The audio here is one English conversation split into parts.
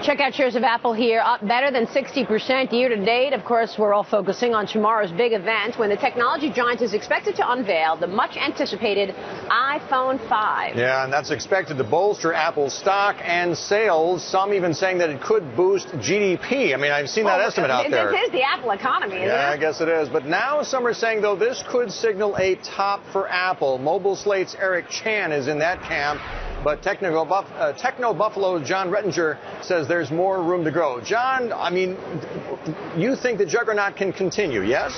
Check out shares of Apple here, up better than 60% year to date. Of course, we're all focusing on tomorrow's big event when the technology giant is expected to unveil the much anticipated iPhone 5. Yeah, and that's expected to bolster Apple's stock and sales. Some even saying that it could boost GDP. I mean, I've seen that estimate out there. This is the Apple economy, isn't it? Yeah, I guess it is. But now some are saying, though, this could signal a top for Apple. Mobile Slate's Eric Chan is in that camp. But Techno Buffalo's John Rettinger says there's more room to grow. John, I mean, you think the juggernaut can continue, yes?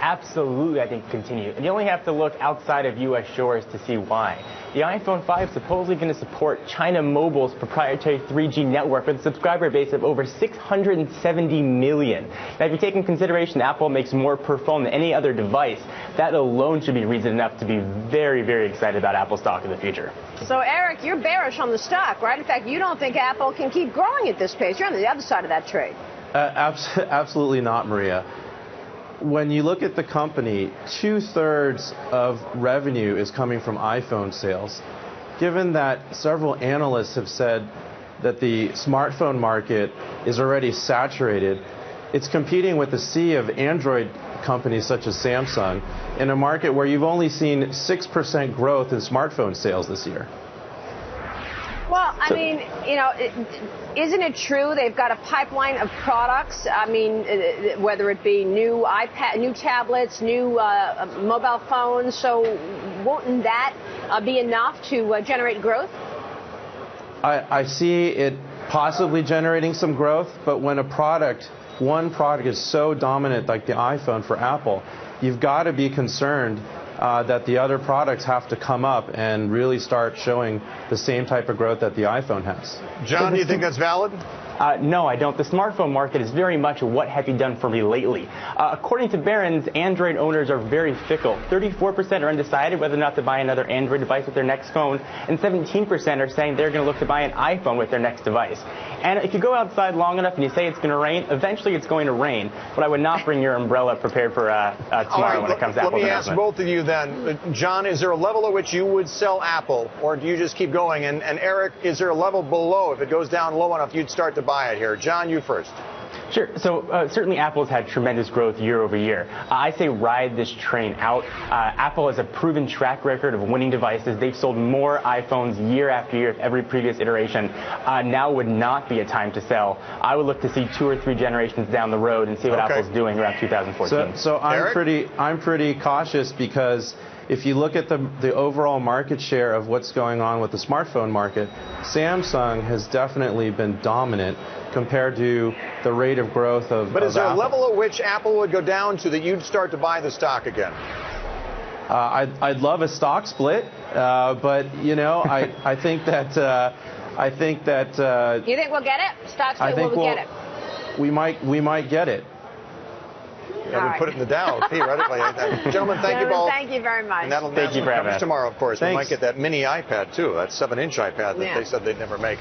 Absolutely, I think continue. And you only have to look outside of U.S. shores to see why. The iPhone 5 is supposedly going to support China Mobile's proprietary 3G network with a subscriber base of over 670 million. Now, if you take in consideration Apple makes more per phone than any other device, that alone should be reason enough to be very, very excited about Apple stock in the future. So, Eric, you're bearish on the stock, right? In fact, you don't think Apple can keep growing at this pace. You're on the other side of that trade. Absolutely not, Maria. When you look at the company, 2/3 of revenue is coming from iPhone sales. Given that several analysts have said that the smartphone market is already saturated, it's competing with a sea of Android companies such as Samsung in a market where you've only seen 6% growth in smartphone sales this year. Well, I mean, you know, isn't it true they've got a pipeline of products? I mean, whether it be new iPad, new tablets, new mobile phones. So won't that be enough to generate growth? I see it possibly generating some growth, but when one product is so dominant like the iPhone for Apple, you've got to be concerned that the other products have to come up and really start showing the same type of growth that the iPhone has. John, do you think that's valid? No, I don't. The smartphone market is very much a what have you done for me lately. According to Barron's, Android owners are very fickle. 34% are undecided whether or not to buy another Android device with their next phone, and 17% are saying they're going to look to buy an iPhone with their next device. And if you go outside long enough and you say it's going to rain, eventually it's going to rain. But I would not bring your umbrella prepared for tomorrow when it comes to Apple's announcement. Let me ask both of you then. John, is there a level at which you would sell Apple, or do you just keep going? And Eric, is there a level below? If it goes down low enough, you'd start to buy it here. John, you first. Sure. So certainly Apple's had tremendous growth year over year. I say ride this train out. Apple has a proven track record of winning devices. They've sold more iPhones year after year with every previous iteration. Now would not be a time to sell. I would look to see 2 or 3 generations down the road and see what Apple's doing around 2014. So I'm pretty cautious because if you look at the overall market share of what's going on with the smartphone market, Samsung has definitely been dominant compared to the rate of growth of But is there Apple. a level at which Apple would go down to that you'd start to buy the stock again? I'd love a stock split, but you know, I think that You think we'll get it? Stock split, will we get it? We might get it. Yeah, we put it in the Dow, theoretically. Gentlemen, thank you both. Thank you very much. And that'll thank you for having us tomorrow, of course. Thanks. We might get that mini iPad, too. That 7-inch iPad that they said they'd never make.